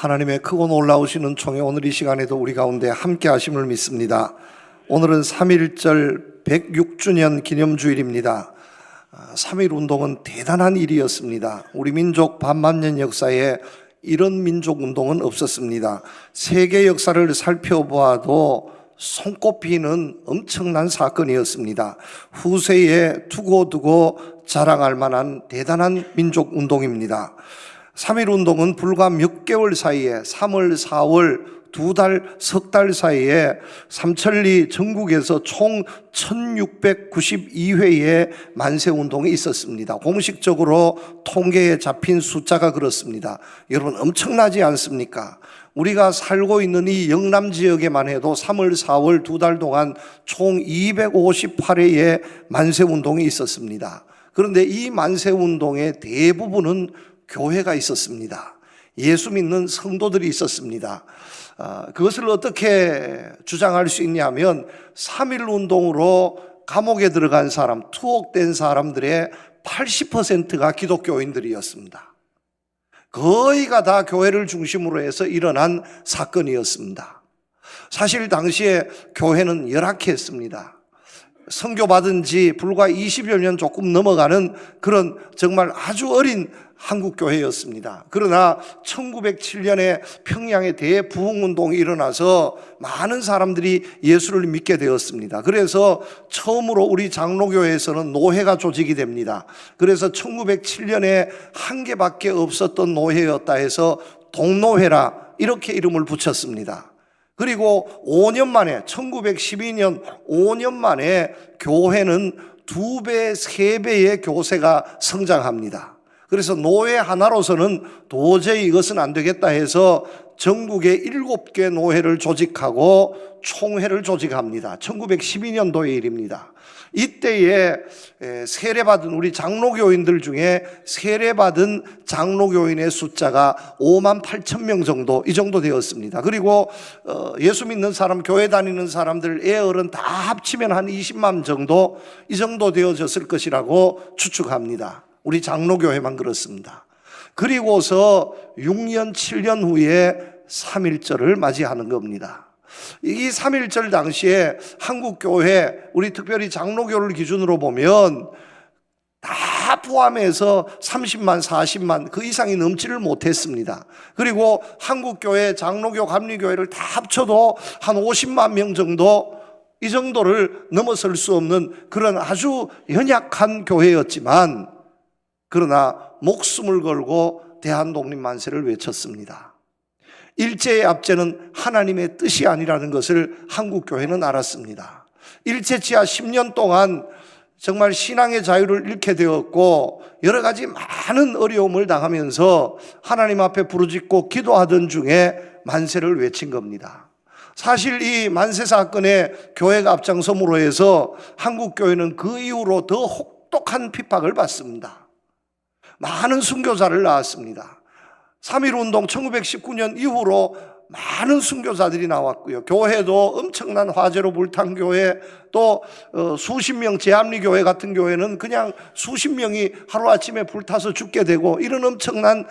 하나님의 크고 놀라우시는 총회 오늘 이 시간에도 우리 가운데 함께 하심을 믿습니다. 오늘은 3.1절 106주년 기념주일입니다. 3.1운동은 대단한 일이었습니다. 우리 민족 반만년 역사에 이런 민족운동은 없었습니다. 세계 역사를 살펴보아도 손꼽히는 엄청난 사건이었습니다. 후세에 두고두고 자랑할 만한 대단한 민족운동입니다. 3.1운동은 불과 몇 개월 사이에 3월, 4월, 2달, 석 달 사이에 삼천리 전국에서 총 1692회의 만세운동이 있었습니다. 공식적으로 통계에 잡힌 숫자가 그렇습니다. 여러분 엄청나지 않습니까? 우리가 살고 있는 이 영남 지역에만 해도 3월, 4월 2달 동안 총 258회의 만세운동이 있었습니다. 그런데 이 만세운동의 대부분은 교회가 있었습니다. 예수 믿는 성도들이 있었습니다. 그것을 어떻게 주장할 수 있냐면 3.1운동으로 감옥에 들어간 사람, 투옥된 사람들의 80%가 기독교인들이었습니다. 거의가 다 교회를 중심으로 해서 일어난 사건이었습니다. 사실 당시에 교회는 열악했습니다. 선교받은 지 불과 20여 년 조금 넘어가는 그런 정말 아주 어린 한국교회였습니다. 그러나 1907년에 평양에 대부흥운동이 일어나서 많은 사람들이 예수를 믿게 되었습니다. 그래서 처음으로 우리 장로교회에서는 노회가 조직이 됩니다. 그래서 1907년에 한 개밖에 없었던 노회였다 해서 동노회라 이렇게 이름을 붙였습니다. 그리고 5년 만에 1912년 5년 만에 교회는 2배, 3배의 교세가 성장합니다. 그래서 노회 하나로서는 도저히 이것은 안 되겠다 해서 전국에 7개 노회를 조직하고 총회를 조직합니다. 1912년도의 일입니다. 이때에 세례받은 우리 장로교인들 중에 세례받은 장로교인의 숫자가 5만 8천 명 정도, 이 정도 되었습니다. 그리고 예수 믿는 사람, 교회 다니는 사람들, 애 어른 다 합치면 한 20만 정도, 이 정도 되어졌을 것이라고 추측합니다. 우리 장로교회만 그렇습니다. 그리고서 6년, 7년 후에 3.1절을 맞이하는 겁니다. 이 3.1절 당시에 한국교회, 우리 특별히 장로교를 기준으로 보면 다 포함해서 30만, 40만 그 이상이 넘지를 못했습니다. 그리고 한국교회, 장로교, 감리교회를 다 합쳐도 한 50만 명 정도, 이 정도를 넘어설 수 없는 그런 아주 연약한 교회였지만, 그러나 목숨을 걸고 대한독립만세를 외쳤습니다. 일제의 압제는 하나님의 뜻이 아니라는 것을 한국교회는 알았습니다. 일제치하 10년 동안 정말 신앙의 자유를 잃게 되었고 여러 가지 많은 어려움을 당하면서 하나님 앞에 부르짖고 기도하던 중에 만세를 외친 겁니다. 사실 이 만세 사건에 교회가 앞장섬으로 해서 한국교회는 그 이후로 더 혹독한 핍박을 받습니다. 많은 순교자를 낳았습니다. 3.1운동 1919년 이후로 많은 순교자들이 나왔고요. 교회도 엄청난 화재로 불탄 교회, 또 수십 명 제합리교회 같은 교회는 그냥 수십 명이 하루아침에 불타서 죽게 되고 이런 엄청난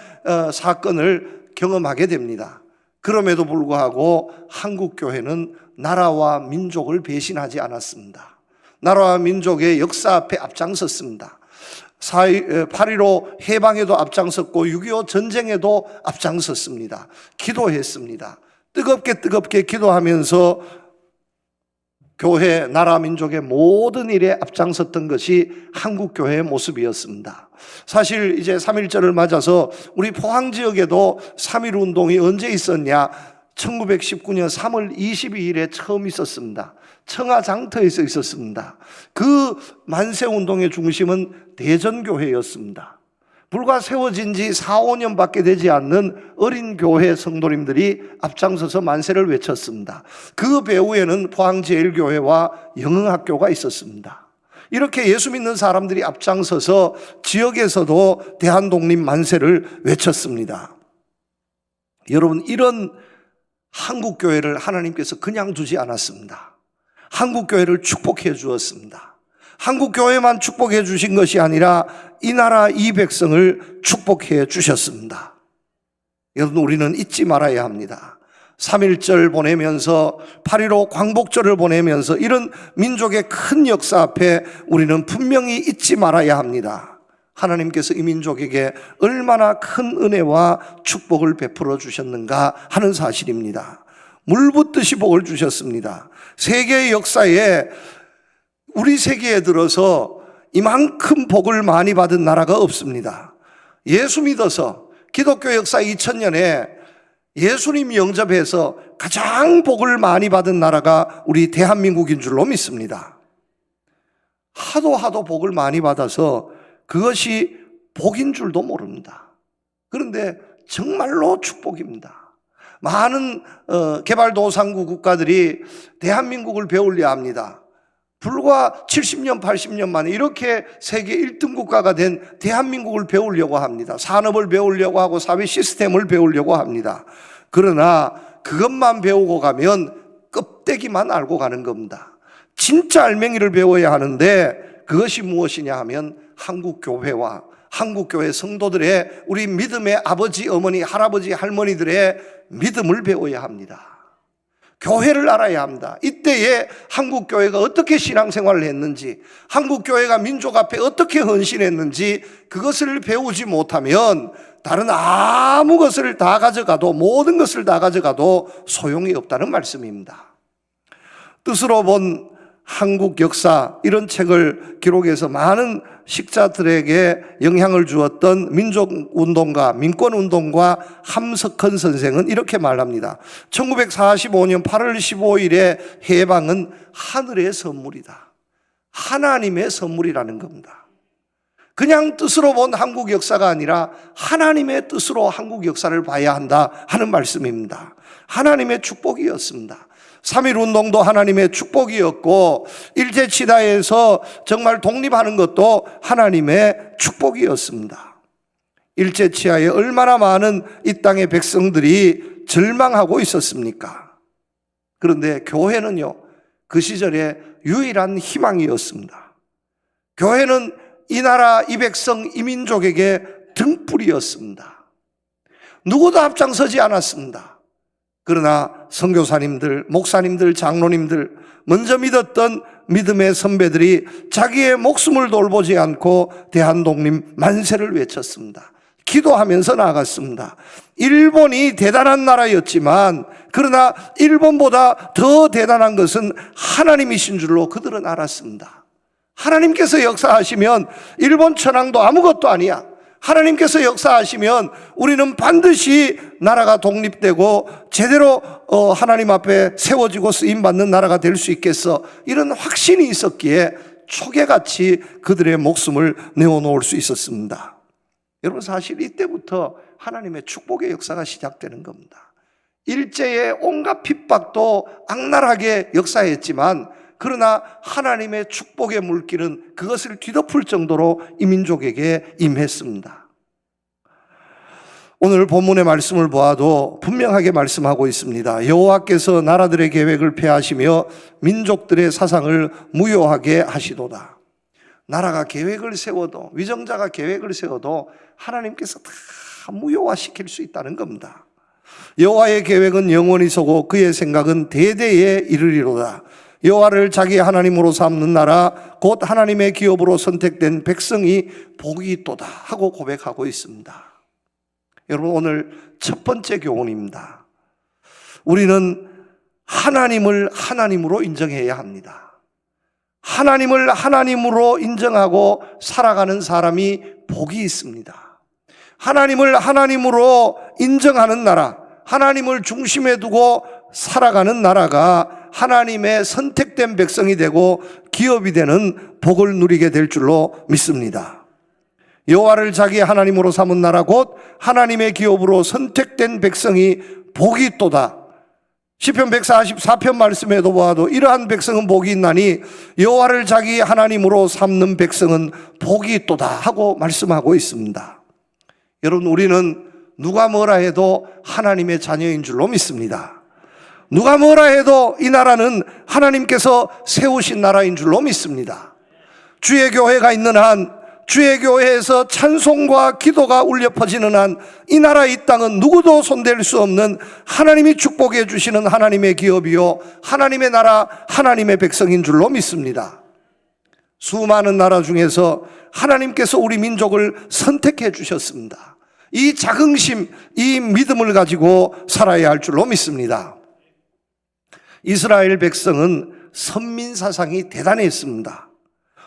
사건을 경험하게 됩니다. 그럼에도 불구하고 한국교회는 나라와 민족을 배신하지 않았습니다. 나라와 민족의 역사 앞에 앞장섰습니다. 8.15 해방에도 앞장섰고 6.25 전쟁에도 앞장섰습니다. 기도했습니다. 뜨겁게 기도하면서 교회, 나라, 민족의 모든 일에 앞장섰던 것이 한국교회의 모습이었습니다. 사실 이제 3.1절을 맞아서 우리 포항 지역에도 3.1운동이 언제 있었냐? 1919년 3월 22일에 처음 있었습니다. 청하장터에서 있었습니다. 그 만세운동의 중심은 대전교회였습니다. 불과 세워진 지 4, 5년밖에 되지 않는 어린 교회 성도님들이 앞장서서 만세를 외쳤습니다. 그 배후에는 포항제일교회와 영흥학교가 있었습니다. 이렇게 예수 믿는 사람들이 앞장서서 지역에서도 대한독립 만세를 외쳤습니다. 여러분, 이런 한국교회를 하나님께서 그냥 두지 않았습니다. 한국교회를 축복해 주었습니다. 한국교회만 축복해 주신 것이 아니라 이 나라 이 백성을 축복해 주셨습니다. 여러분, 우리는 잊지 말아야 합니다. 3.1절 보내면서 8.15 광복절을 보내면서 이런 민족의 큰 역사 앞에 우리는 분명히 잊지 말아야 합니다. 하나님께서 이 민족에게 얼마나 큰 은혜와 축복을 베풀어 주셨는가 하는 사실입니다. 물 붓듯이 복을 주셨습니다. 세계의 역사에 우리 세계에 들어서 이만큼 복을 많이 받은 나라가 없습니다. 예수 믿어서 기독교 역사 2000년에 예수님 영접해서 가장 복을 많이 받은 나라가 우리 대한민국인 줄로 믿습니다. 하도 복을 많이 받아서 그것이 복인 줄도 모릅니다. 그런데 정말로 축복입니다. 많은 개발도상국 국가들이 대한민국을 배우려 합니다. 불과 70년, 80년 만에 이렇게 세계 1등 국가가 된 대한민국을 배우려고 합니다. 산업을 배우려고 하고 사회 시스템을 배우려고 합니다. 그러나 그것만 배우고 가면 껍데기만 알고 가는 겁니다. 진짜 알맹이를 배워야 하는데 그것이 무엇이냐 하면 한국교회와 한국교회 성도들의 우리 믿음의 아버지, 어머니, 할아버지, 할머니들의 믿음을 배워야 합니다. 교회를 알아야 합니다. 이때에 한국교회가 어떻게 신앙생활을 했는지, 한국교회가 민족 앞에 어떻게 헌신했는지 그것을 배우지 못하면 다른 아무 것을 다 가져가도, 모든 것을 다 가져가도 소용이 없다는 말씀입니다. 뜻으로 본 한국 역사, 이런 책을 기록해서 많은 식자들에게 영향을 주었던 민족운동가, 민권운동가 함석헌 선생은 이렇게 말합니다. 1945년 8월 15일의 해방은 하늘의 선물이다. 하나님의 선물이라는 겁니다. 그냥 뜻으로 본 한국 역사가 아니라 하나님의 뜻으로 한국 역사를 봐야 한다 하는 말씀입니다. 하나님의 축복이었습니다. 3.1운동도 하나님의 축복이었고 일제치하에서 정말 독립하는 것도 하나님의 축복이었습니다. 일제치하에 얼마나 많은 이 땅의 백성들이 절망하고 있었습니까? 그런데 교회는요, 그 시절에 유일한 희망이었습니다. 교회는 이 나라, 이 백성, 이 민족에게 등불이었습니다. 누구도 앞장서지 않았습니다. 그러나 선교사님들, 목사님들, 장로님들, 먼저 믿었던 믿음의 선배들이 자기의 목숨을 돌보지 않고 대한독립 만세를 외쳤습니다. 기도하면서 나아갔습니다. 일본이 대단한 나라였지만 그러나 일본보다 더 대단한 것은 하나님이신 줄로 그들은 알았습니다. 하나님께서 역사하시면 일본 천황도 아무것도 아니야. 하나님께서 역사하시면 우리는 반드시 나라가 독립되고 제대로 하나님 앞에 세워지고 쓰임받는 나라가 될 수 있겠어. 이런 확신이 있었기에 초계같이 그들의 목숨을 내어놓을 수 있었습니다. 여러분, 사실 이때부터 하나님의 축복의 역사가 시작되는 겁니다. 일제의 온갖 핍박도 악랄하게 역사했지만 그러나 하나님의 축복의 물길은 그것을 뒤덮을 정도로 이 민족에게 임했습니다. 오늘 본문의 말씀을 보아도 분명하게 말씀하고 있습니다. 여호와께서 나라들의 계획을 폐하시며 민족들의 사상을 무효하게 하시도다. 나라가 계획을 세워도, 위정자가 계획을 세워도 하나님께서 다 무효화시킬 수 있다는 겁니다. 여호와의 계획은 영원히 서고 그의 생각은 대대에 이르리로다. 여호와를 자기 하나님으로 삼는 나라, 곧 하나님의 기업으로 선택된 백성이 복이 있도다 하고 고백하고 있습니다. 여러분, 오늘 첫 번째 교훈입니다. 우리는 하나님을 하나님으로 인정해야 합니다. 하나님을 하나님으로 인정하고 살아가는 사람이 복이 있습니다. 하나님을 하나님으로 인정하는 나라, 하나님을 중심에 두고 살아가는 나라가 하나님의 선택된 백성이 되고 기업이 되는 복을 누리게 될 줄로 믿습니다. 여호와를 자기 하나님으로 삼은 나라, 곧 하나님의 기업으로 선택된 백성이 복이 있도다. 시편 144편 말씀에도 보아도 이러한 백성은 복이 있나니 여호와를 자기 하나님으로 삼는 백성은 복이 있도다 하고 말씀하고 있습니다. 여러분, 우리는 누가 뭐라 해도 하나님의 자녀인 줄로 믿습니다. 누가 뭐라 해도 이 나라는 하나님께서 세우신 나라인 줄로 믿습니다. 주의 교회가 있는 한, 주의 교회에서 찬송과 기도가 울려 퍼지는 한 이 나라 이 땅은 누구도 손댈 수 없는 하나님이 축복해 주시는 하나님의 기업이요 하나님의 나라 하나님의 백성인 줄로 믿습니다. 수많은 나라 중에서 하나님께서 우리 민족을 선택해 주셨습니다. 이 자긍심, 이 믿음을 가지고 살아야 할 줄로 믿습니다. 이스라엘 백성은 선민사상이 대단했습니다.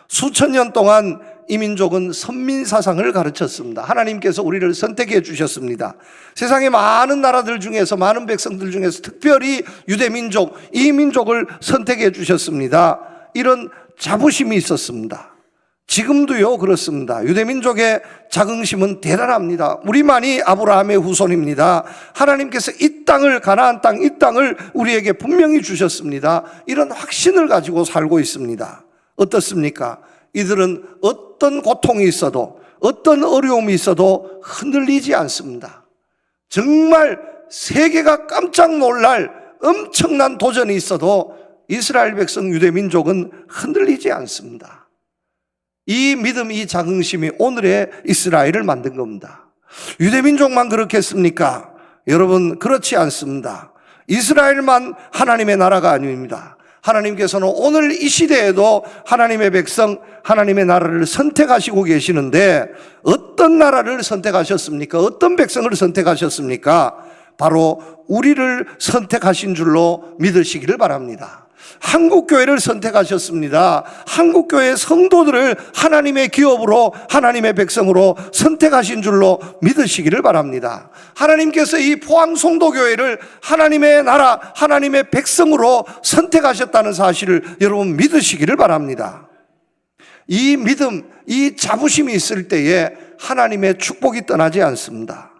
수천 년 동안 이 민족은 선민사상을 가르쳤습니다. 하나님께서 우리를 선택해 주셨습니다. 세상의 많은 나라들 중에서, 많은 백성들 중에서 특별히 유대민족, 이 민족을 선택해 주셨습니다. 이런 자부심이 있었습니다. 지금도요 그렇습니다. 유대민족의 자긍심은 대단합니다. 우리만이 아브라함의 후손입니다. 하나님께서 이 땅을, 가나안 땅, 이 땅을 우리에게 분명히 주셨습니다. 이런 확신을 가지고 살고 있습니다. 어떻습니까? 이들은 어떤 고통이 있어도, 어떤 어려움이 있어도 흔들리지 않습니다. 정말 세계가 깜짝 놀랄 엄청난 도전이 있어도 이스라엘 백성 유대민족은 흔들리지 않습니다. 이 믿음, 이 자긍심이 오늘의 이스라엘을 만든 겁니다. 유대민족만 그렇겠습니까? 여러분, 그렇지 않습니다. 이스라엘만 하나님의 나라가 아닙니다. 하나님께서는 오늘 이 시대에도 하나님의 백성, 하나님의 나라를 선택하시고 계시는데 어떤 나라를 선택하셨습니까? 어떤 백성을 선택하셨습니까? 바로 우리를 선택하신 줄로 믿으시기를 바랍니다. 한국교회를 선택하셨습니다. 한국교회 성도들을 하나님의 기업으로, 하나님의 백성으로 선택하신 줄로 믿으시기를 바랍니다. 하나님께서 이 포항송도교회를 하나님의 나라, 하나님의 백성으로 선택하셨다는 사실을 여러분 믿으시기를 바랍니다. 이 믿음, 이 자부심이 있을 때에 하나님의 축복이 떠나지 않습니다.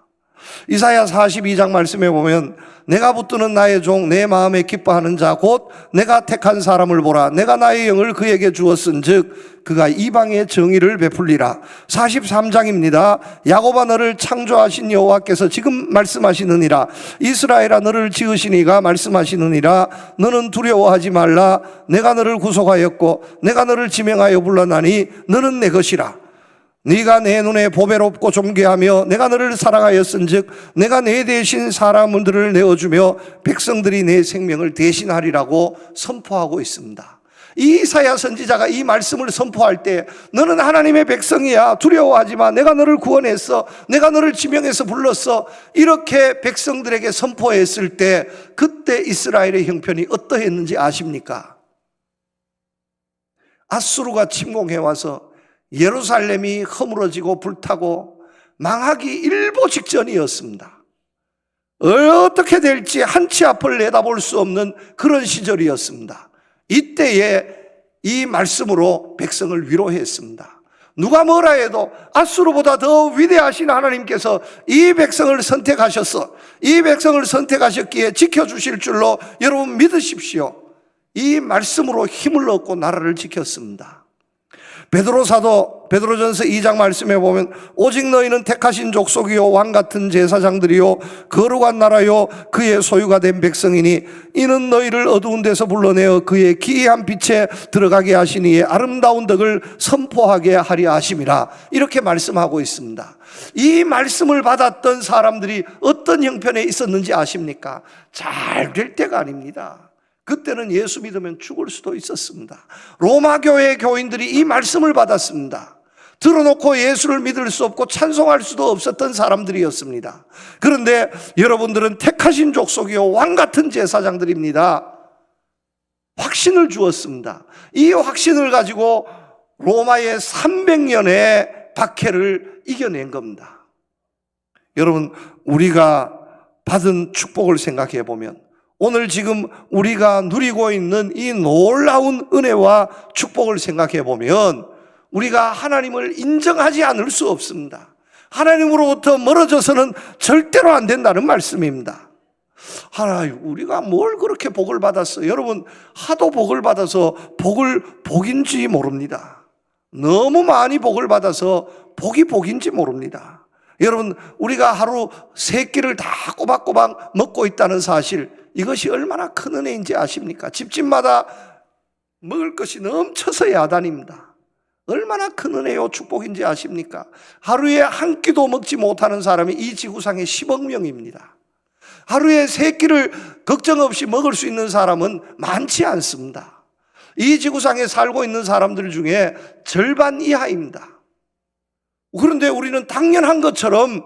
이사야 42장 말씀에 보면 내가 붙드는 나의 종 내 마음에 기뻐하는 자 곧 내가 택한 사람을 보라. 내가 나의 영을 그에게 주었은즉 그가 이방의 정의를 베풀리라. 43장입니다. 야곱아 너를 창조하신 여호와께서 지금 말씀하시느니라. 이스라엘아 너를 지으신 이가 말씀하시느니라. 너는 두려워하지 말라. 내가 너를 구속하였고 내가 너를 지명하여 불러나니 너는 내 것이라. 네가 내 눈에 보배롭고 존귀하며 내가 너를 사랑하였은즉 내가 내 대신 사람들을 내어주며 백성들이 내 생명을 대신하리라고 선포하고 있습니다. 이 이사야 선지자가 이 말씀을 선포할 때 너는 하나님의 백성이야, 두려워하지 마, 내가 너를 구원했어, 내가 너를 지명해서 불렀어, 이렇게 백성들에게 선포했을 때 그때 이스라엘의 형편이 어떠했는지 아십니까? 아수르가 침공해와서 예루살렘이 허물어지고 불타고 망하기 일보 직전이었습니다. 어떻게 될지 한치 앞을 내다볼 수 없는 그런 시절이었습니다. 이때에 이 말씀으로 백성을 위로했습니다. 누가 뭐라 해도 아수르보다 더 위대하신 하나님께서 이 백성을 선택하셔서 이 백성을 선택하셨기에 지켜주실 줄로 여러분 믿으십시오. 이 말씀으로 힘을 얻고 나라를 지켰습니다. 베드로 사도 베드로전서 2장 말씀에 보면 오직 너희는 택하신 족속이요 왕같은 제사장들이요 거룩한 나라요 그의 소유가 된 백성이니 이는 너희를 어두운 데서 불러내어 그의 기이한 빛에 들어가게 하시니 아름다운 덕을 선포하게 하려 하심이라. 이렇게 말씀하고 있습니다. 이 말씀을 받았던 사람들이 어떤 형편에 있었는지 아십니까? 잘 될 때가 아닙니다. 그때는 예수 믿으면 죽을 수도 있었습니다. 로마 교회 교인들이 이 말씀을 받았습니다. 들어놓고 예수를 믿을 수 없고 찬송할 수도 없었던 사람들이었습니다. 그런데 여러분들은 택하신 족속이요 왕같은 제사장들입니다. 확신을 주었습니다. 이 확신을 가지고 로마의 300년의 박해를 이겨낸 겁니다. 여러분, 우리가 받은 축복을 생각해 보면 오늘 지금 우리가 누리고 있는 이 놀라운 은혜와 축복을 생각해 보면 우리가 하나님을 인정하지 않을 수 없습니다. 하나님으로부터 멀어져서는 절대로 안 된다는 말씀입니다. 하나님, 우리가 뭘 그렇게 복을 받았어요? 여러분, 하도 복을 받아서 복인지 모릅니다. 너무 많이 복을 받아서 복이 복인지 모릅니다. 여러분, 우리가 하루 3끼를 다 꼬박꼬박 먹고 있다는 사실, 이것이 얼마나 큰 은혜인지 아십니까? 집집마다 먹을 것이 넘쳐서 야단입니다. 얼마나 큰 은혜요 축복인지 아십니까? 하루에 한 끼도 먹지 못하는 사람이 이 지구상에 10억 명입니다. 하루에 세 끼를 걱정 없이 먹을 수 있는 사람은 많지 않습니다. 이 지구상에 살고 있는 사람들 중에 절반 이하입니다. 그런데 우리는 당연한 것처럼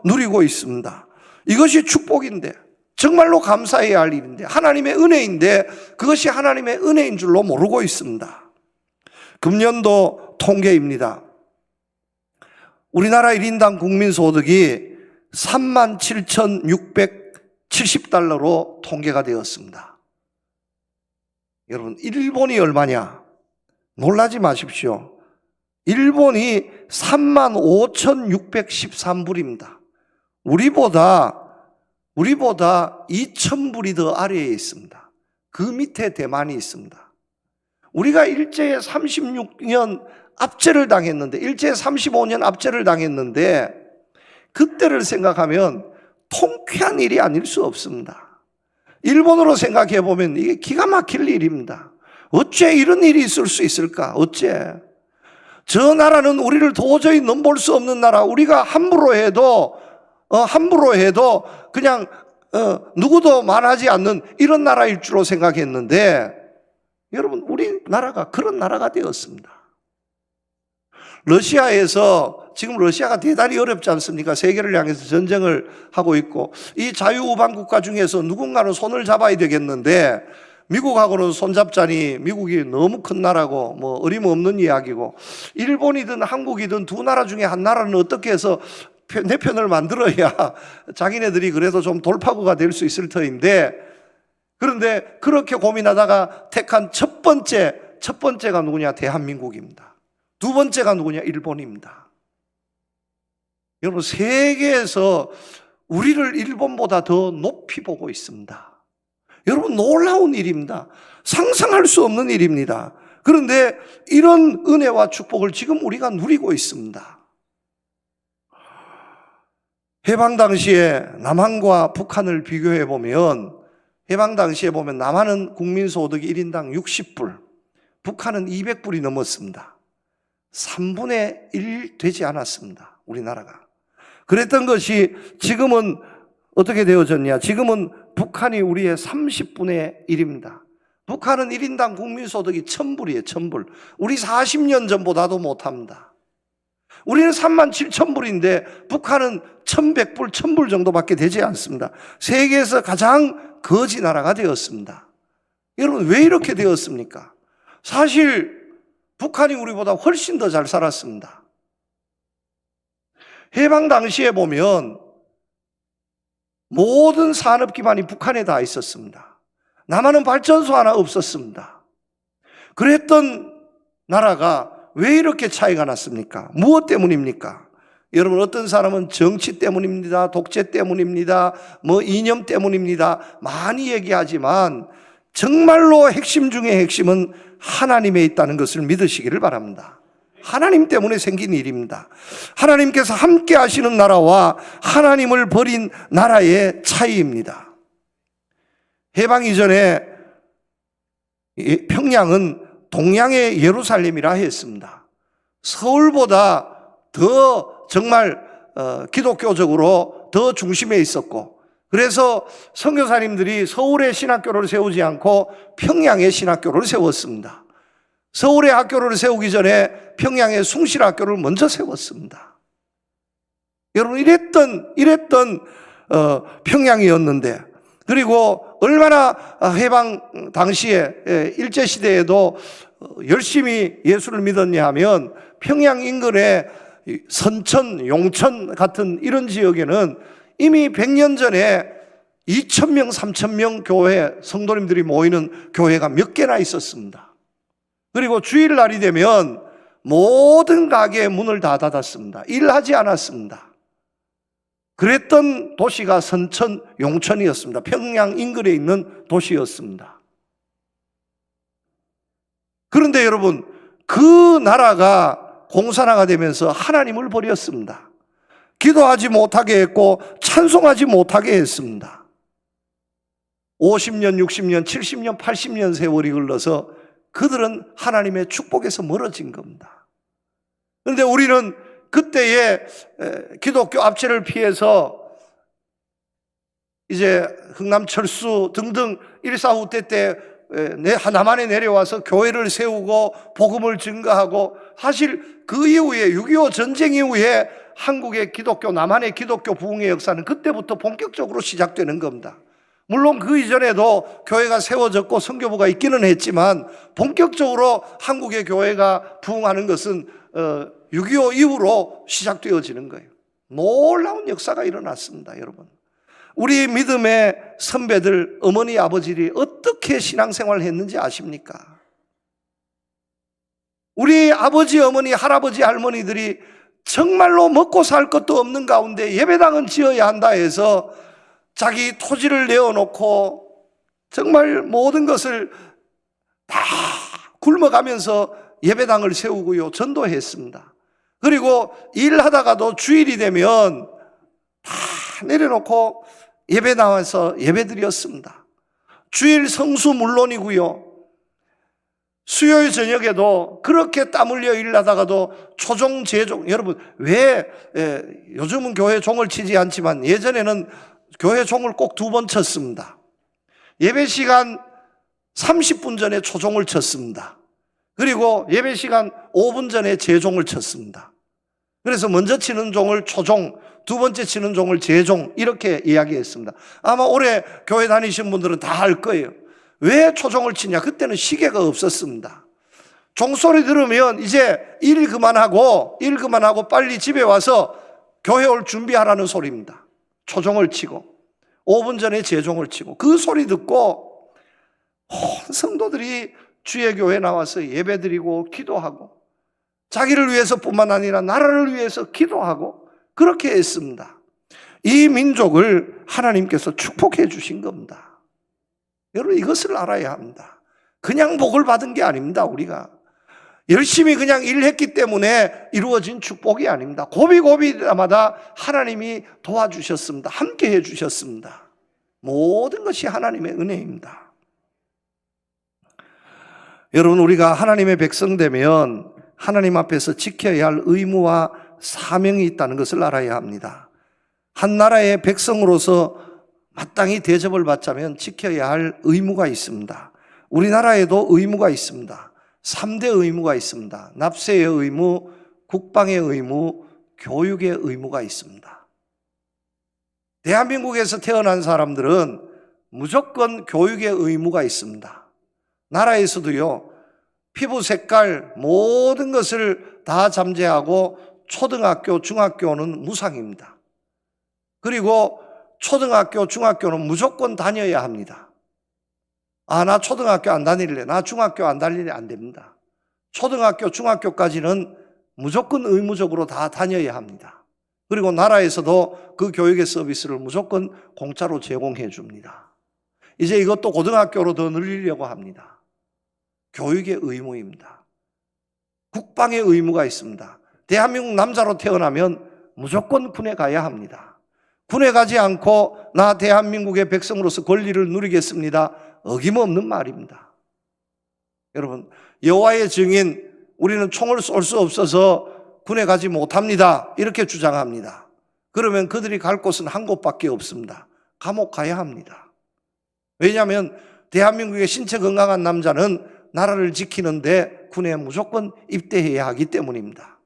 누리고 있습니다. 이것이 축복인데, 정말로 감사해야 할 일인데, 하나님의 은혜인데 그것이 하나님의 은혜인 줄로 모르고 있습니다. 금년도 통계입니다. 우리나라 1인당 국민소득이 37,670달러로 통계가 되었습니다. 여러분, 일본이 얼마냐? 놀라지 마십시오. 일본이 35,613불입니다. 우리보다 2,000불이 더 아래에 있습니다. 그 밑에 대만이 있습니다. 우리가 일제에 36년 압제를 당했는데, 일제에 35년 압제를 당했는데, 그때를 생각하면 통쾌한 일이 아닐 수 없습니다. 일본으로 생각해 보면 이게 기가 막힐 일입니다. 어째 이런 일이 있을 수 있을까? 어째? 저 나라는 우리를 도저히 넘볼 수 없는 나라, 우리가 함부로 해도 그냥 누구도 말하지 않는 이런 나라일 줄로 생각했는데, 여러분, 우리나라가 그런 나라가 되었습니다. 러시아에서, 지금 러시아가 대단히 어렵지 않습니까? 세계를 향해서 전쟁을 하고 있고, 이 자유우방 국가 중에서 누군가는 손을 잡아야 되겠는데, 미국하고는 손잡자니 미국이 너무 큰 나라고 뭐 어림없는 이야기고, 일본이든 한국이든 두 나라 중에 한 나라는 어떻게 해서 내 편을 만들어야 자기네들이 그래도 좀 돌파구가 될 수 있을 터인데, 그런데 그렇게 고민하다가 택한 첫 번째가 누구냐? 대한민국입니다. 두 번째가 누구냐? 일본입니다. 여러분, 세계에서 우리를 일본보다 더 높이 보고 있습니다. 여러분, 놀라운 일입니다. 상상할 수 없는 일입니다. 그런데 이런 은혜와 축복을 지금 우리가 누리고 있습니다. 해방 당시에 남한과 북한을 비교해 보면, 해방 당시에 보면 남한은 국민소득이 1인당 60불, 북한은 200불이 넘었습니다. 3분의 1 되지 않았습니다, 우리나라가. 그랬던 것이 지금은 어떻게 되어졌냐? 지금은 북한이 우리의 30분의 1입니다. 북한은 1인당 국민소득이 1,000불이에요, 1,000불. 우리 40년 전보다도 못합니다. 우리는 37,000불인데 북한은 1,100불, 1,000불 정도밖에 되지 않습니다. 세계에서 가장 거지 나라가 되었습니다. 여러분, 왜 이렇게 되었습니까? 사실 북한이 우리보다 훨씬 더 잘 살았습니다. 해방 당시에 보면 모든 산업 기반이 북한에 다 있었습니다. 남한은 발전소 하나 없었습니다. 그랬던 나라가 왜 이렇게 차이가 났습니까? 무엇 때문입니까? 여러분, 어떤 사람은 정치 때문입니다, 독재 때문입니다, 이념 때문입니다, 많이 얘기하지만 정말로 핵심 중에 핵심은 하나님에 있다는 것을 믿으시기를 바랍니다. 하나님 때문에 생긴 일입니다. 하나님께서 함께 하시는 나라와 하나님을 버린 나라의 차이입니다. 해방 이전에 평양은 동양의 예루살렘이라 했습니다. 서울보다 더 정말 기독교적으로 더 중심에 있었고, 그래서 선교사님들이 서울에 신학교를 세우지 않고 평양에 신학교를 세웠습니다. 서울에 학교를 세우기 전에 평양에 숭실학교를 먼저 세웠습니다. 여러분, 이랬던 평양이었는데, 그리고 얼마나 해방 당시에 일제시대에도 열심히 예수를 믿었냐 하면, 평양 인근에 선천, 용천 같은 이런 지역에는 이미 100년 전에 2,000명, 3,000명 교회, 성도님들이 모이는 교회가 몇 개나 있었습니다. 그리고 주일날이 되면 모든 가게의 문을 다 닫았습니다. 일하지 않았습니다. 그랬던 도시가 선천, 용천이었습니다. 평양 인근에 있는 도시였습니다. 그런데 여러분, 그 나라가 공산화가 되면서 하나님을 버렸습니다. 기도하지 못하게 했고 찬송하지 못하게 했습니다. 50년, 60년, 70년, 80년 세월이 흘러서 그들은 하나님의 축복에서 멀어진 겁니다. 그런데 우리는 그때의 기독교 압제를 피해서 이제 흥남철수 등등 1.4 후퇴 때 남한에 내려와서 교회를 세우고 복음을 증거하고, 사실 그 이후에 6.25 전쟁 이후에 한국의 기독교, 남한의 기독교 부흥의 역사는 그때부터 본격적으로 시작되는 겁니다. 물론 그 이전에도 교회가 세워졌고 선교부가 있기는 했지만 본격적으로 한국의 교회가 부흥하는 것은 6.25 이후로 시작되어지는 거예요. 놀라운 역사가 일어났습니다, 여러분. 우리 믿음의 선배들, 어머니, 아버지들이 어떻게 신앙생활을 했는지 아십니까? 우리 아버지, 어머니, 할아버지, 할머니들이 정말로 먹고 살 것도 없는 가운데 예배당은 지어야 한다 해서 자기 토지를 내어놓고 정말 모든 것을 다 굶어가면서 예배당을 세우고요, 전도했습니다. 그리고 일하다가도 주일이 되면 다 내려놓고 예배 나와서 예배드렸습니다. 주일 성수 물론이고요, 수요일 저녁에도 그렇게 땀 흘려 일하다가도 초종, 재종, 여러분 왜 요즘은 교회 종을 치지 않지만 예전에는 교회 종을 꼭 2번 쳤습니다. 예배 시간 30분 전에 초종을 쳤습니다. 그리고 예배 시간 5분 전에 재종을 쳤습니다. 그래서 먼저 치는 종을 초종, 두 번째 치는 종을 재종, 이렇게 이야기했습니다. 아마 올해 교회 다니신 분들은 다 알 거예요. 왜 초종을 치냐? 그때는 시계가 없었습니다. 종소리 들으면 이제 일 그만하고 빨리 집에 와서 교회 올 준비하라는 소리입니다. 초종을 치고 5분 전에 재종을 치고, 그 소리 듣고 온 성도들이 주의 교회에 나와서 예배드리고 기도하고, 자기를 위해서뿐만 아니라 나라를 위해서 기도하고 그렇게 했습니다. 이 민족을 하나님께서 축복해 주신 겁니다. 여러분, 이것을 알아야 합니다. 그냥 복을 받은 게 아닙니다. 우리가 열심히 그냥 일했기 때문에 이루어진 축복이 아닙니다. 고비고비마다 하나님이 도와주셨습니다. 함께 해주셨습니다. 모든 것이 하나님의 은혜입니다. 여러분, 우리가 하나님의 백성 되면 하나님 앞에서 지켜야 할 의무와 사명이 있다는 것을 알아야 합니다. 한 나라의 백성으로서 마땅히 대접을 받자면 지켜야 할 의무가 있습니다. 우리나라에도 의무가 있습니다. 3대 의무가 있습니다. 납세의 의무, 국방의 의무, 교육의 의무가 있습니다. 대한민국에서 태어난 사람들은 무조건 교육의 의무가 있습니다. 나라에서도요, 피부 색깔 모든 것을 다 잠재하고 초등학교, 중학교는 무상입니다. 그리고 초등학교, 중학교는 무조건 다녀야 합니다. 나 초등학교 안 다닐래, 나 중학교 안 다닐래, 안 됩니다. 초등학교, 중학교까지는 무조건 의무적으로 다 다녀야 합니다. 그리고 나라에서도 그 교육의 서비스를 무조건 공짜로 제공해 줍니다. 이제 이것도 고등학교로 더 늘리려고 합니다. 교육의 의무입니다. 국방의 의무가 있습니다. 대한민국 남자로 태어나면 무조건 군에 가야 합니다. 군에 가지 않고 나 대한민국의 백성으로서 권리를 누리겠습니다, 어김없는 말입니다. 여러분, 여호와의 증인, 우리는 총을 쏠 수 없어서 군에 가지 못합니다, 이렇게 주장합니다. 그러면 그들이 갈 곳은 한 곳밖에 없습니다. 감옥 가야 합니다. 왜냐하면 대한민국의 신체 건강한 남자는 나라를 지키는데 군에 무조건 입대해야 하기 때문입니다.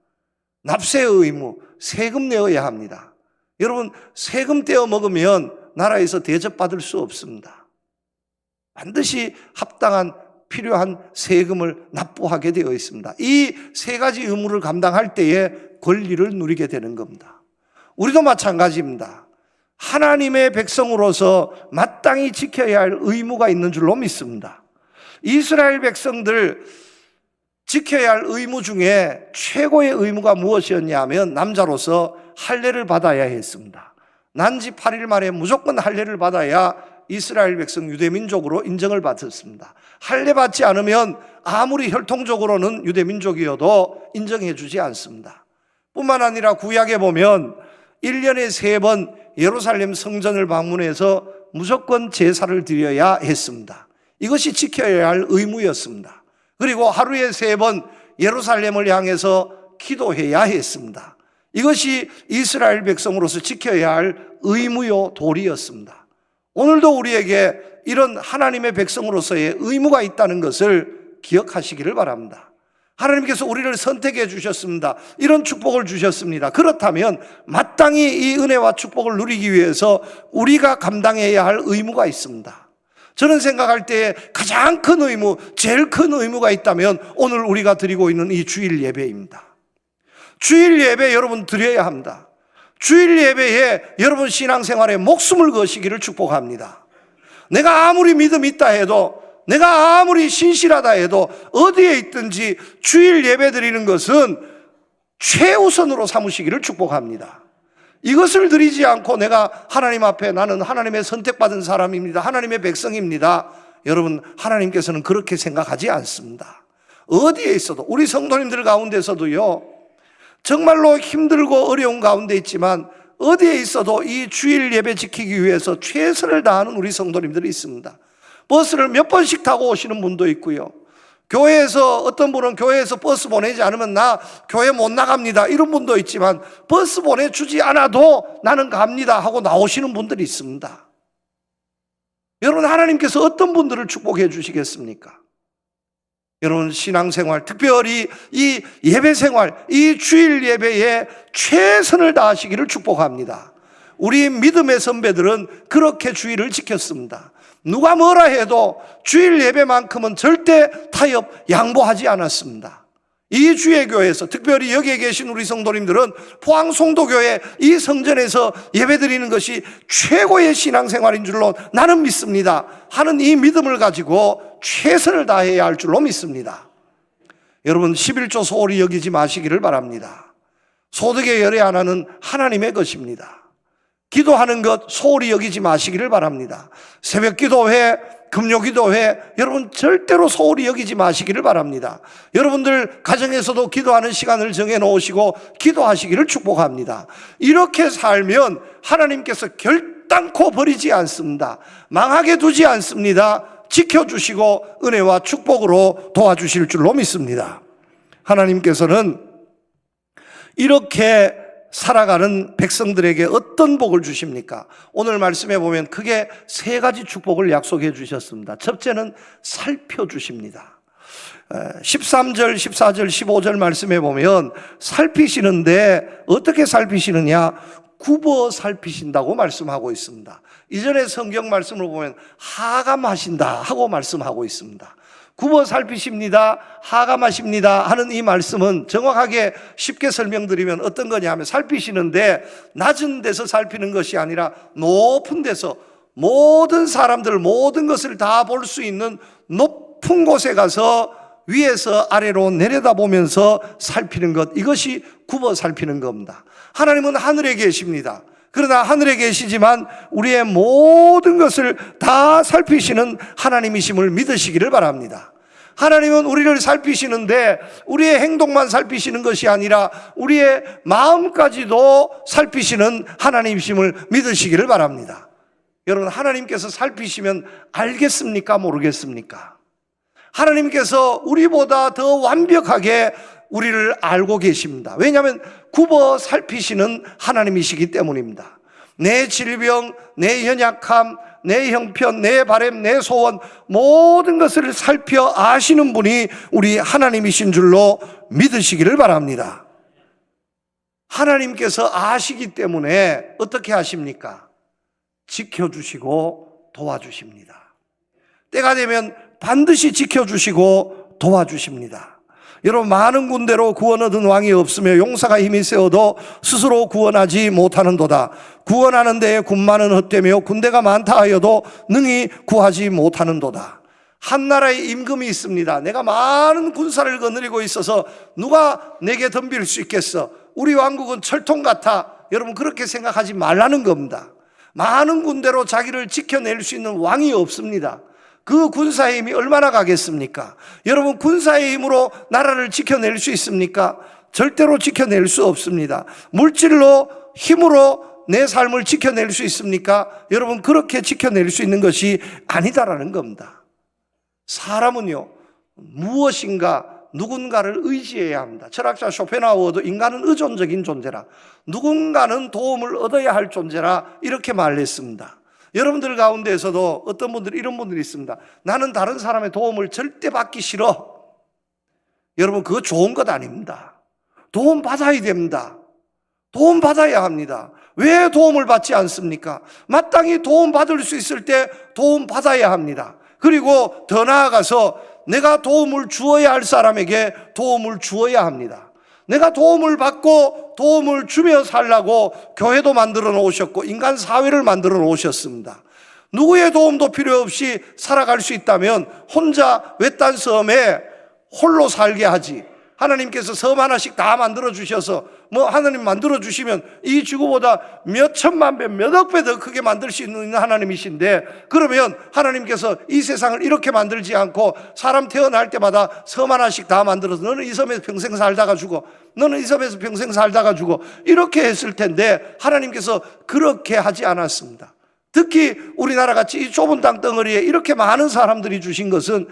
납세의 의무, 세금 내어야 합니다. 여러분, 세금 떼어 먹으면 나라에서 대접받을 수 없습니다. 반드시 합당한 필요한 세금을 납부하게 되어 있습니다. 이 세 가지 의무를 감당할 때에 권리를 누리게 되는 겁니다. 우리도 마찬가지입니다. 하나님의 백성으로서 마땅히 지켜야 할 의무가 있는 줄로 믿습니다. 이스라엘 백성들 지켜야 할 의무 중에 최고의 의무가 무엇이었냐 하면 남자로서 할례를 받아야 했습니다. 난지 8일 만에 무조건 할례를 받아야 이스라엘 백성 유대민족으로 인정을 받았습니다. 할례 받지 않으면 아무리 혈통적으로는 유대민족이어도 인정해 주지 않습니다. 뿐만 아니라 구약에 보면 1년에 3번 예루살렘 성전을 방문해서 무조건 제사를 드려야 했습니다. 이것이 지켜야 할 의무였습니다. 그리고 하루에 3번 예루살렘을 향해서 기도해야 했습니다. 이것이 이스라엘 백성으로서 지켜야 할 의무요 도리였습니다. 오늘도 우리에게 이런 하나님의 백성으로서의 의무가 있다는 것을 기억하시기를 바랍니다. 하나님께서 우리를 선택해 주셨습니다. 이런 축복을 주셨습니다. 그렇다면 마땅히 이 은혜와 축복을 누리기 위해서 우리가 감당해야 할 의무가 있습니다. 저는 생각할 때 가장 큰 의무, 제일 큰 의무가 있다면 오늘 우리가 드리고 있는 이 주일 예배입니다. 주일 예배 여러분 드려야 합니다. 주일 예배에 여러분 신앙생활에 목숨을 거시기를 축복합니다. 내가 아무리 믿음이 있다 해도, 내가 아무리 신실하다 해도 어디에 있든지 주일 예배 드리는 것은 최우선으로 삼으시기를 축복합니다. 이것을 드리지 않고 내가 하나님 앞에 나는 하나님의 선택받은 사람입니다, 하나님의 백성입니다, 여러분 하나님께서는 그렇게 생각하지 않습니다. 어디에 있어도, 우리 성도님들 가운데서도요, 정말로 힘들고 어려운 가운데 있지만 어디에 있어도 이 주일 예배 지키기 위해서 최선을 다하는 우리 성도님들이 있습니다. 버스를 몇 번씩 타고 오시는 분도 있고요, 교회에서 어떤 분은 교회에서 버스 보내지 않으면 나 교회 못 나갑니다 이런 분도 있지만 버스 보내주지 않아도 나는 갑니다 하고 나오시는 분들이 있습니다. 여러분 하나님께서 어떤 분들을 축복해 주시겠습니까? 여러분 신앙생활, 특별히 이 예배생활, 이 주일 예배에 최선을 다하시기를 축복합니다. 우리 믿음의 선배들은 그렇게 주일을 지켰습니다. 누가 뭐라 해도 주일 예배만큼은 절대 타협, 양보하지 않았습니다. 이 주의 교회에서, 특별히 여기에 계신 우리 성도님들은 포항 송도교회 이 성전에서 예배드리는 것이 최고의 신앙생활인 줄로 나는 믿습니다 하는 이 믿음을 가지고 최선을 다해야 할 줄로 믿습니다. 여러분 11조 소홀히 여기지 마시기를 바랍니다. 소득의 열의 하나는 하나님의 것입니다. 기도하는 것 소홀히 여기지 마시기를 바랍니다. 새벽 기도회, 금요 기도회 여러분 절대로 소홀히 여기지 마시기를 바랍니다. 여러분들 가정에서도 기도하는 시간을 정해 놓으시고 기도하시기를 축복합니다. 이렇게 살면 하나님께서 결단코 버리지 않습니다. 망하게 두지 않습니다. 지켜주시고 은혜와 축복으로 도와주실 줄로 믿습니다. 하나님께서는 이렇게 살아가는 백성들에게 어떤 복을 주십니까? 오늘 말씀에 보면 크게 3가지 축복을 약속해 주셨습니다. 첫째는 살펴주십니다. 13절, 14절, 15절 말씀에 보면 살피시는데 어떻게 살피시느냐? 굽어 살피신다고 말씀하고 있습니다. 이전에 성경 말씀을 보면 하감하신다 하고 말씀하고 있습니다. 굽어 살피십니다, 하감하십니다 하는 이 말씀은 정확하게 쉽게 설명드리면 어떤 거냐면, 살피시는데 낮은 데서 살피는 것이 아니라 높은 데서 모든 사람들, 모든 것을 다 볼 수 있는 높은 곳에 가서 위에서 아래로 내려다보면서 살피는 것, 이것이 굽어 살피는 겁니다. 하나님은 하늘에 계십니다. 그러나 하늘에 계시지만 우리의 모든 것을 다 살피시는 하나님이심을 믿으시기를 바랍니다. 하나님은 우리를 살피시는데 우리의 행동만 살피시는 것이 아니라 우리의 마음까지도 살피시는 하나님이심을 믿으시기를 바랍니다. 여러분 하나님께서 살피시면 알겠습니까? 모르겠습니까? 하나님께서 우리보다 더 완벽하게 우리를 알고 계십니다. 왜냐하면 굽어 살피시는 하나님이시기 때문입니다. 내 질병, 내 연약함, 내 형편, 내 바람, 내 소원 모든 것을 살펴 아시는 분이 우리 하나님이신 줄로 믿으시기를 바랍니다. 하나님께서 아시기 때문에 어떻게 하십니까? 지켜주시고 도와주십니다. 때가 되면 반드시 지켜주시고 도와주십니다. 여러분 많은 군대로 구원 얻은 왕이 없으며 용사가 힘이 세어도 스스로 구원하지 못하는도다. 구원하는 데에 군마는 헛되며 군대가 많다 하여도 능히 구하지 못하는도다. 한 나라에 임금이 있습니다. 내가 많은 군사를 거느리고 있어서 누가 내게 덤빌 수 있겠어? 우리 왕국은 철통 같아. 여러분 그렇게 생각하지 말라는 겁니다. 많은 군대로 자기를 지켜낼 수 있는 왕이 없습니다. 그 군사의 힘이 얼마나 가겠습니까? 여러분 군사의 힘으로 나라를 지켜낼 수 있습니까? 절대로 지켜낼 수 없습니다. 물질로, 힘으로 내 삶을 지켜낼 수 있습니까? 여러분 그렇게 지켜낼 수 있는 것이 아니다라는 겁니다. 사람은요 무엇인가 누군가를 의지해야 합니다. 철학자 쇼펜하우어도 인간은 의존적인 존재라, 누군가는 도움을 얻어야 할 존재라 이렇게 말했습니다. 여러분들 가운데에서도 어떤 분들이 이런 분들이 있습니다. 나는 다른 사람의 도움을 절대 받기 싫어. 여러분, 그거 좋은 것 아닙니다. 도움 받아야 됩니다. 도움 받아야 합니다. 왜 도움을 받지 않습니까? 마땅히 도움 받을 수 있을 때 도움 받아야 합니다. 그리고 더 나아가서 내가 도움을 주어야 할 사람에게 도움을 주어야 합니다. 내가 도움을 받고 도움을 주며 살라고 교회도 만들어 놓으셨고 인간 사회를 만들어 놓으셨습니다. 누구의 도움도 필요 없이 살아갈 수 있다면 혼자 외딴 섬에 홀로 살게 하지, 하나님께서 섬 하나씩 다 만들어 주셔서 하나님 만들어 주시면 이 지구보다 몇 천만 배, 몇억 배 더 크게 만들 수 있는 하나님이신데, 그러면 하나님께서 이 세상을 이렇게 만들지 않고 사람 태어날 때마다 섬 하나씩 다 만들어서 너는 이 섬에서 평생 살다가 죽어, 너는 이 섬에서 평생 살다가 죽어, 이렇게 했을 텐데 하나님께서 그렇게 하지 않았습니다. 특히 우리나라 같이 이 좁은 땅덩어리에 이렇게 많은 사람들이 주신 것은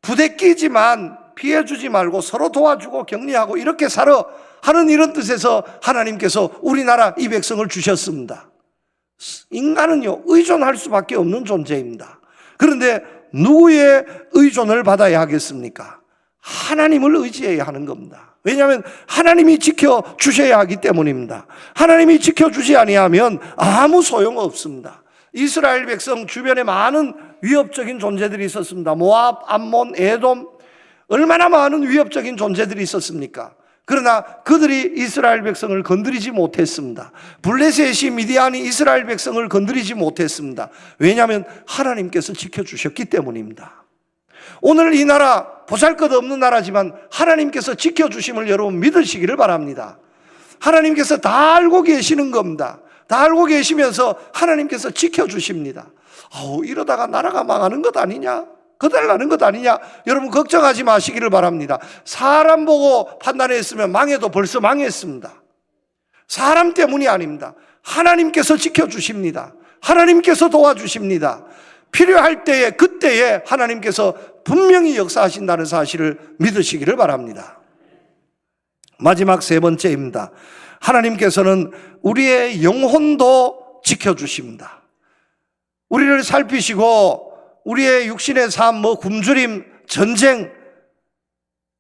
부대끼지만 피해주지 말고 서로 도와주고 격려하고 이렇게 살아 하는 이런 뜻에서 하나님께서 우리나라 이 백성을 주셨습니다. 인간은요, 의존할 수밖에 없는 존재입니다. 그런데 누구의 의존을 받아야 하겠습니까? 하나님을 의지해야 하는 겁니다. 왜냐하면 하나님이 지켜주셔야 하기 때문입니다. 하나님이 지켜주지 아니하면 아무 소용없습니다. 이스라엘 백성 주변에 많은 위협적인 존재들이 있었습니다. 모압, 암몬, 에돔, 얼마나 많은 위협적인 존재들이 있었습니까? 그러나 그들이 이스라엘 백성을 건드리지 못했습니다. 블레셋이, 미디안이 이스라엘 백성을 건드리지 못했습니다. 왜냐하면 하나님께서 지켜주셨기 때문입니다. 오늘 이 나라 보잘것없는 나라지만 하나님께서 지켜주심을 여러분 믿으시기를 바랍니다. 하나님께서 다 알고 계시는 겁니다. 다 알고 계시면서 하나님께서 지켜주십니다. 이러다가 나라가 망하는 것 아니냐? 거덜 나는 것 아니냐? 여러분 걱정하지 마시기를 바랍니다. 사람 보고 판단했으면 망해도 벌써 망했습니다. 사람 때문이 아닙니다. 하나님께서 지켜주십니다. 하나님께서 도와주십니다. 필요할 때에, 그때에 하나님께서 분명히 역사하신다는 사실을 믿으시기를 바랍니다. 마지막 세 번째입니다. 하나님께서는 우리의 영혼도 지켜주십니다. 우리를 살피시고 우리의 육신의 삶, 굶주림, 전쟁,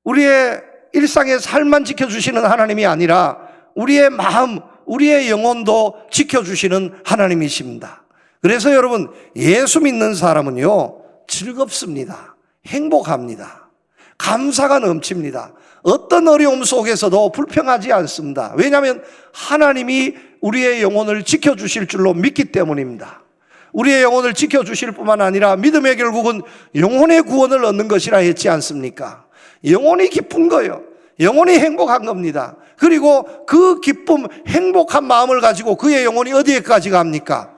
우리의 일상의 삶만 지켜주시는 하나님이 아니라 우리의 마음, 우리의 영혼도 지켜주시는 하나님이십니다. 그래서 여러분, 예수 믿는 사람은요, 즐겁습니다. 행복합니다. 감사가 넘칩니다. 어떤 어려움 속에서도 불평하지 않습니다. 왜냐하면 하나님이 우리의 영혼을 지켜주실 줄로 믿기 때문입니다. 우리의 영혼을 지켜주실 뿐만 아니라 믿음의 결국은 영혼의 구원을 얻는 것이라 했지 않습니까? 영혼이 기쁜 거예요. 영혼이 행복한 겁니다. 그리고 그 기쁨, 행복한 마음을 가지고 그의 영혼이 어디에까지 갑니까?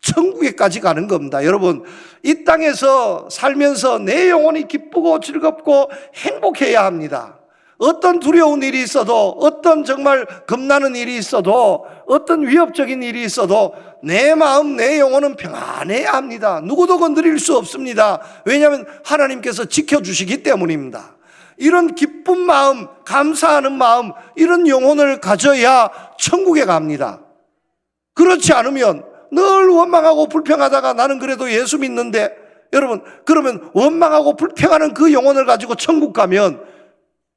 천국에까지 가는 겁니다. 여러분, 이 땅에서 살면서 내 영혼이 기쁘고 즐겁고 행복해야 합니다. 어떤 두려운 일이 있어도, 어떤 정말 겁나는 일이 있어도, 어떤 위협적인 일이 있어도 내 마음, 내 영혼은 평안해야 합니다. 누구도 건드릴 수 없습니다. 왜냐하면 하나님께서 지켜주시기 때문입니다. 이런 기쁜 마음, 감사하는 마음, 이런 영혼을 가져야 천국에 갑니다. 그렇지 않으면 늘 원망하고 불평하다가 나는 그래도 예수 믿는데, 여러분, 그러면 원망하고 불평하는 그 영혼을 가지고 천국 가면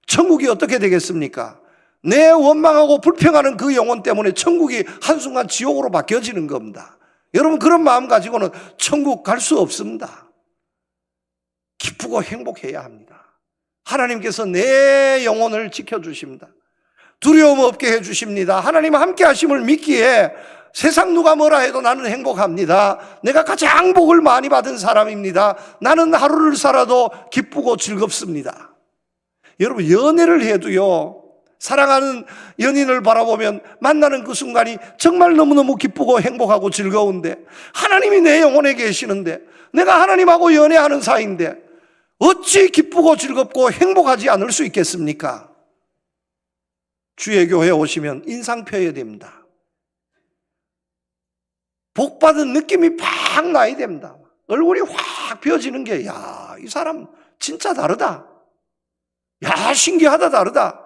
천국이 어떻게 되겠습니까? 내 원망하고 불평하는 그 영혼 때문에 천국이 한순간 지옥으로 바뀌어지는 겁니다. 여러분, 그런 마음 가지고는 천국 갈 수 없습니다. 기쁘고 행복해야 합니다. 하나님께서 내 영혼을 지켜주십니다. 두려움 없게 해주십니다. 하나님 함께 하심을 믿기에 세상 누가 뭐라 해도 나는 행복합니다. 내가 가장 복을 많이 받은 사람입니다. 나는 하루를 살아도 기쁘고 즐겁습니다. 여러분, 연애를 해도요, 사랑하는 연인을 바라보면 만나는 그 순간이 정말 너무너무 기쁘고 행복하고 즐거운데, 하나님이 내 영혼에 계시는데, 내가 하나님하고 연애하는 사이인데 어찌 기쁘고 즐겁고 행복하지 않을 수 있겠습니까? 주의 교회에 오시면 인상 펴야 됩니다. 복받은 느낌이 팍 나야 됩니다. 얼굴이 확 펴지는 게, 야, 이 사람 진짜 다르다. 야, 신기하다, 다르다.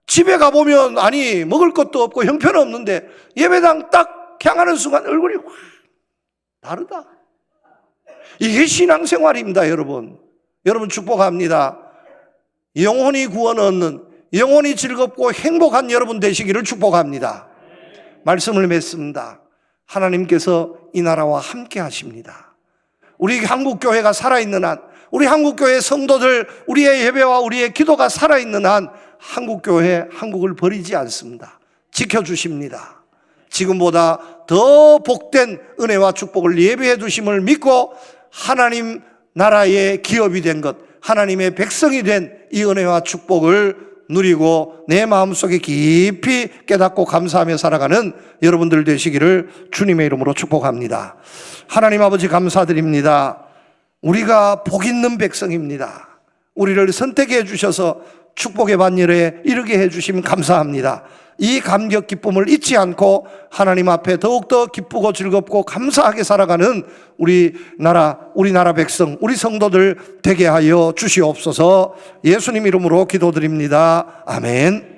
집에 가보면, 아니, 먹을 것도 없고 형편없는데, 예배당 딱 향하는 순간 얼굴이 확 다르다. 이게 신앙생활입니다, 여러분. 여러분 축복합니다. 영혼이 구원 얻는, 영혼이 즐겁고 행복한 여러분 되시기를 축복합니다. 말씀을 맺습니다. 하나님께서 이 나라와 함께 하십니다. 우리 한국교회가 살아있는 한, 우리 한국교회 성도들, 우리의 예배와 우리의 기도가 살아있는 한 한국교회, 한국을 버리지 않습니다. 지켜주십니다. 지금보다 더 복된 은혜와 축복을 예비해 두심을 믿고 하나님 나라의 기업이 된 것, 하나님의 백성이 된 이 은혜와 축복을 누리고 내 마음속에 깊이 깨닫고 감사하며 살아가는 여러분들 되시기를 주님의 이름으로 축복합니다. 하나님 아버지 감사드립니다. 우리가 복 있는 백성입니다. 우리를 선택해 주셔서 축복의 반열에 이르게 해 주심 감사합니다. 이 감격 기쁨을 잊지 않고 하나님 앞에 더욱더 기쁘고 즐겁고 감사하게 살아가는 우리나라 백성, 우리 성도들 되게 하여 주시옵소서. 예수님 이름으로 기도드립니다. 아멘.